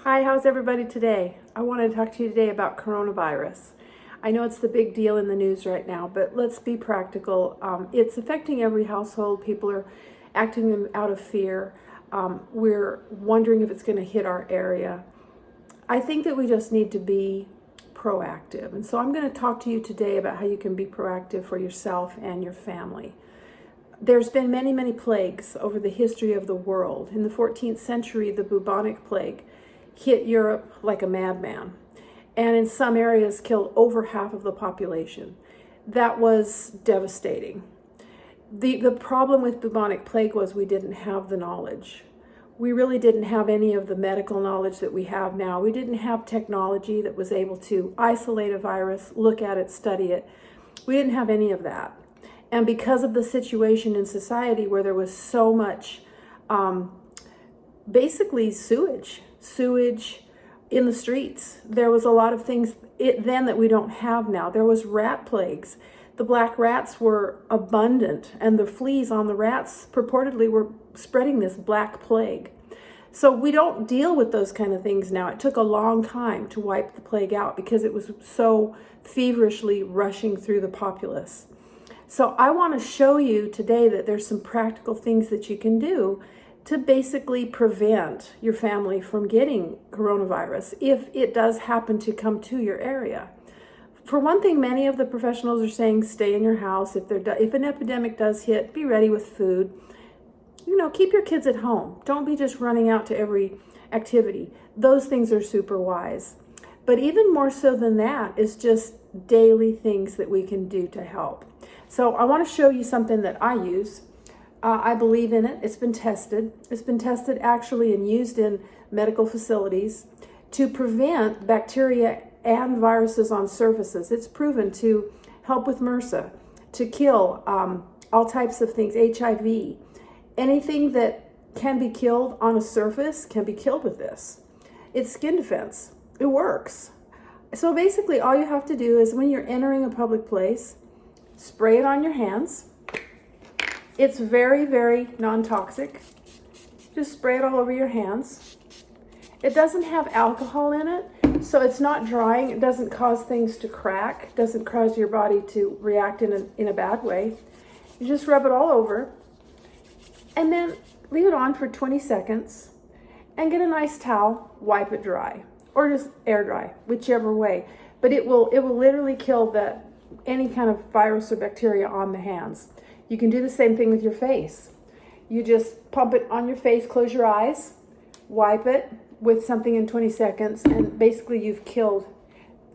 Hi, how's everybody today? I wanted to talk to you today about coronavirus. I know it's the big deal in the news right now, but let's be practical. It's affecting every household. People are acting out of fear. We're wondering if it's going to hit our area. I think that we just need to be proactive. And so I'm going to talk to you today about how you can be proactive for yourself and your family. There's been many, many plagues over the history of the world. In the 14th century, the bubonic plague hit Europe like a madman, and in some areas killed over half of the population. That was devastating. The problem with bubonic plague was we didn't have the knowledge. We really didn't have any of the medical knowledge that we have now. We didn't have technology that was able to isolate a virus, look at it, study it. We didn't have any of that. And because of the situation in society where there was so much basically sewage in the streets, there was a lot of things then that we don't have now. There was rat plagues. The black rats were abundant, and the fleas on the rats purportedly were spreading this black plague. So we don't deal with those kind of things now. It took a long time to wipe the plague out because it was so feverishly rushing through the populace. So I want to show you today that there's some practical things that you can do to basically prevent your family from getting coronavirus if it does happen to come to your area. For one thing, many of the professionals are saying stay in your house. If an epidemic does hit, be ready with food. Keep your kids at home. Don't be just running out to every activity. Those things are super wise. But even more so than that is just daily things that we can do to help. So I want to show you something that I use. I believe in it. It's been tested. It's been tested actually and used in medical facilities to prevent bacteria and viruses on surfaces. It's proven to help with MRSA, to kill all types of things, HIV. Anything that can be killed on a surface can be killed with this. It's skin defense. It works. So basically all you have to do is when you're entering a public place, spray it on your hands. It's very, very non-toxic. Just spray it all over your hands. It doesn't have alcohol in it, so it's not drying. It doesn't cause things to crack. It doesn't cause your body to react in a bad way. You just rub it all over and then leave it on for 20 seconds and get a nice towel, wipe it dry, or just air dry, whichever way. But it will literally kill any kind of virus or bacteria on the hands. You can do the same thing with your face. You just pump it on your face, close your eyes, wipe it with something in 20 seconds, and basically you've killed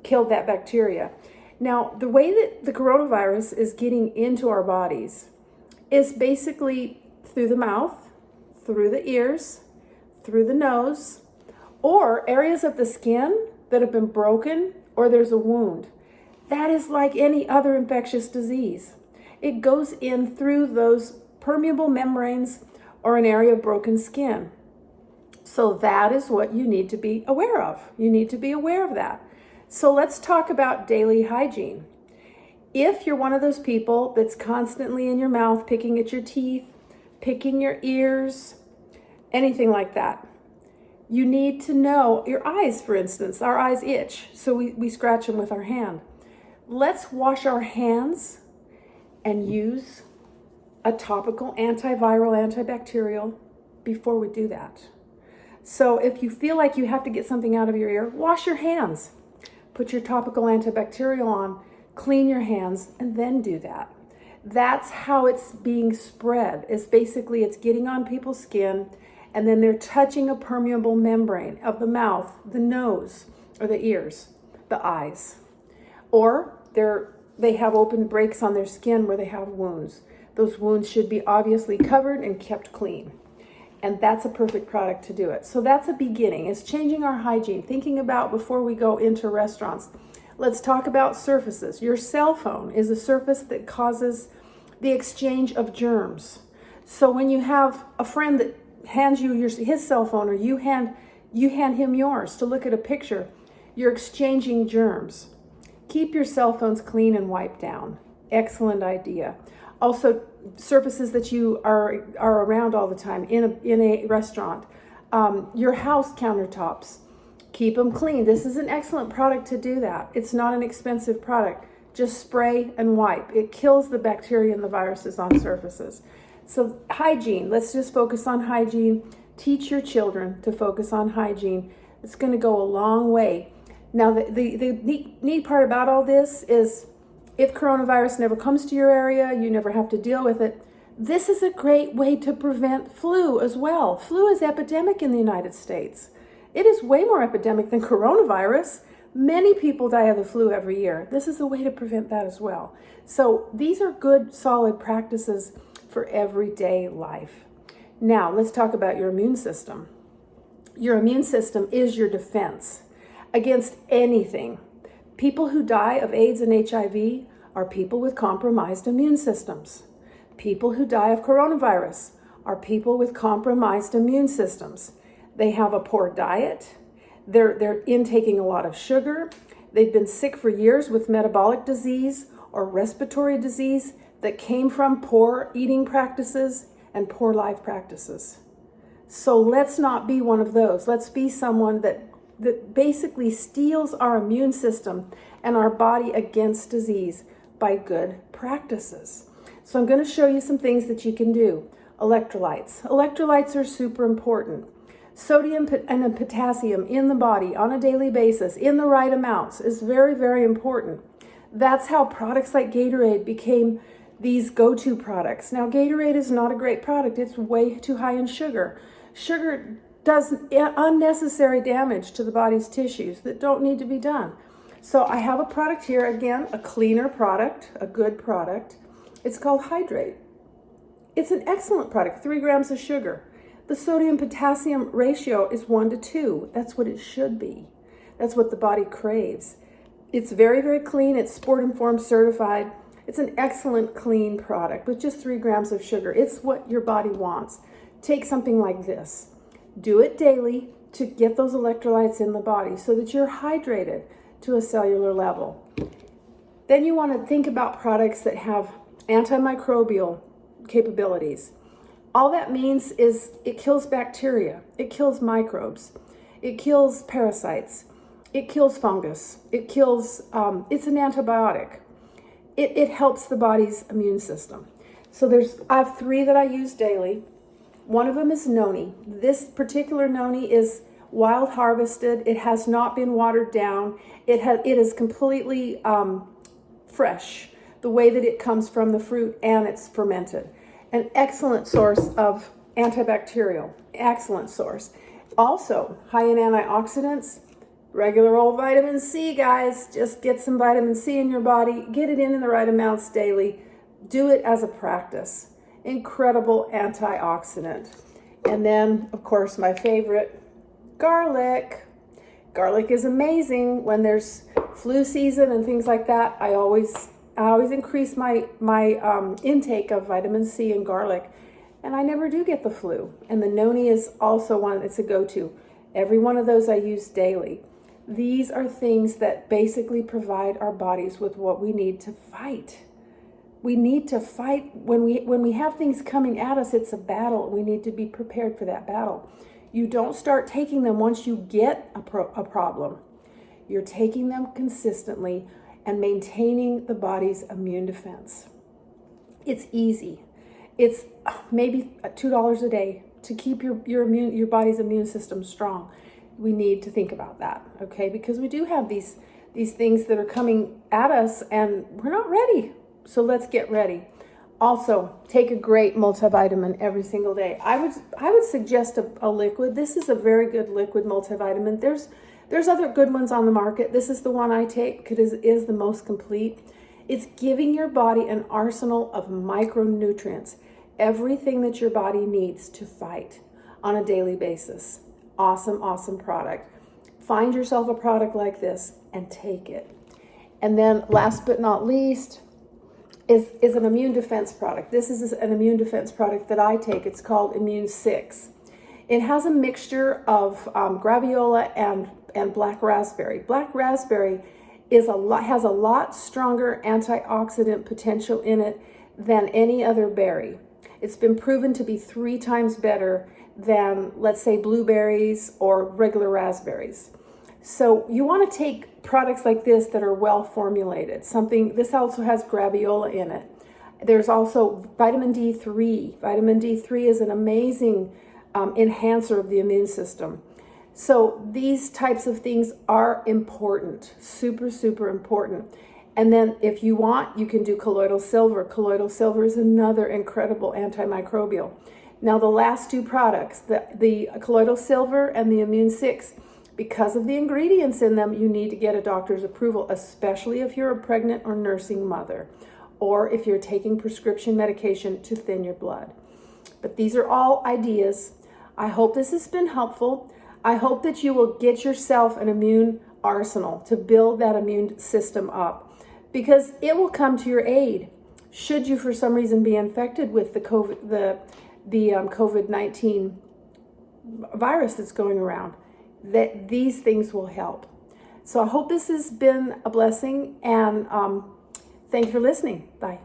that bacteria. Now, the way that the coronavirus is getting into our bodies is basically through the mouth, through the ears, through the nose, or areas of the skin that have been broken, or there's a wound. That is like any other infectious disease. It goes in through those permeable membranes or an area of broken skin. So that is what you need to be aware of. You need to be aware of that. So let's talk about daily hygiene. If you're one of those people that's constantly in your mouth, picking at your teeth, picking your ears, anything like that, you need to know your eyes, for instance. Our eyes itch, so we scratch them with our hand. Let's wash our hands and use a topical antiviral, antibacterial before we do that. So if you feel like you have to get something out of your ear, wash your hands. Put your topical antibacterial on, clean your hands, and then do that. That's how it's being spread. It's getting on people's skin, and then they're touching a permeable membrane of the mouth, the nose, or the ears, the eyes. Or they have open breaks on their skin where they have wounds. Those wounds should be obviously covered and kept clean. And that's a perfect product to do it. So that's a beginning. It's changing our hygiene, thinking about before we go into restaurants. Let's talk about surfaces. Your cell phone is a surface that causes the exchange of germs. So when you have a friend that hands you his cell phone, or you hand him yours to look at a picture, you're exchanging germs. Keep your cell phones clean and wiped down. Excellent idea. Also, surfaces that you are around all the time in a restaurant, your house countertops, Keep them clean. This is an excellent product to do that. It's not an expensive product. Just spray and wipe. It kills the bacteria and the viruses on surfaces. So hygiene, let's just focus on hygiene. Teach your children to focus on hygiene. It's going to go a long way. Now, the neat part about all this is if coronavirus never comes to your area, you never have to deal with it. This is a great way to prevent flu as well. Flu is epidemic in the United States. It is way more epidemic than coronavirus. Many people die of the flu every year. This is a way to prevent that as well. So these are good, solid practices for everyday life. Now, let's talk about your immune system. Your immune system is your defense against anything. People who die of AIDS and HIV are people with compromised immune systems. People who die of coronavirus are people with compromised immune systems. They have a poor diet. They're intaking a lot of sugar. They've been sick for years with metabolic disease or respiratory disease that came from poor eating practices and poor life practices. So let's not be one of those. Let's be someone that basically steels our immune system and our body against disease by good practices. So I'm going to show you some things that you can do. Electrolytes. Electrolytes are super important. Sodium and potassium in the body on a daily basis in the right amounts is very, very important. That's how products like Gatorade became these go-to products. Now, Gatorade is not a great product. It's way too high in sugar. Sugar does unnecessary damage to the body's tissues that don't need to be done. So I have a product here, again, a cleaner product, a good product. It's called Hydrate. It's an excellent product, 3 grams of sugar. The sodium-potassium ratio is 1 to 2. That's what it should be. That's what the body craves. It's very, very clean. It's Sport Informed certified. It's an excellent clean product with just 3 grams of sugar. It's what your body wants. Take something like this. Do it daily to get those electrolytes in the body so that you're hydrated to a cellular level. Then you want to think about products that have antimicrobial capabilities. All that means is it kills bacteria, it kills microbes, it kills parasites, it kills fungus, it kills, it's an antibiotic. It helps the body's immune system. So I have 3 that I use daily. One of them is noni. This particular noni is wild harvested. It has not been watered down. It is completely fresh, the way that it comes from the fruit, and it's fermented. An excellent source of antibacterial, excellent source. Also, high in antioxidants, regular old vitamin C, guys. Just get some vitamin C in your body, get it in the right amounts daily. Do it as a practice. Incredible antioxidant. And then, of course, my favorite, garlic. Garlic is amazing when there's flu season and things like that. I always increase my intake of vitamin C and garlic, and I never do get the flu. And the noni is also one, it's a go-to. Every one of those I use daily. These are things that basically provide our bodies with what we need to fight. We need to fight. When we have things coming at us, it's a battle. We need to be prepared for that battle. You don't start taking them once you get a problem. You're taking them consistently and maintaining the body's immune defense. It's easy. It's maybe $2 a day to keep your body's immune system strong. We need to think about that, okay? Because we do have these things that are coming at us and we're not ready. So let's get ready. Also, take a great multivitamin every single day. I would suggest a liquid. This is a very good liquid multivitamin. There's other good ones on the market. This is the one I take because it is the most complete. It's giving your body an arsenal of micronutrients, everything that your body needs to fight on a daily basis. Awesome, awesome product. Find yourself a product like this and take it. And then last but not least is an immune defense product. This is an immune defense product that I take. It's called Immune 6. It has a mixture of graviola and black raspberry. Black raspberry has a lot stronger antioxidant potential in it than any other berry. It's been proven to be 3 times better than, let's say, blueberries or regular raspberries. So you want to take products like this that are well formulated. This also has graviola in it. There's also vitamin D3. Vitamin D3 is an amazing enhancer of the immune system. So these types of things are important, super, super important. And then if you want, you can do colloidal silver. Colloidal silver is another incredible antimicrobial. Now the last two products, the colloidal silver and the Immune 6, because of the ingredients in them, you need to get a doctor's approval, especially if you're a pregnant or nursing mother, or if you're taking prescription medication to thin your blood. But these are all ideas. I hope this has been helpful. I hope that you will get yourself an immune arsenal to build that immune system up, because it will come to your aid should you for some reason be infected with the COVID-19 virus that's going around. That these things will help. So I hope this has been a blessing, and thank you for listening. Bye.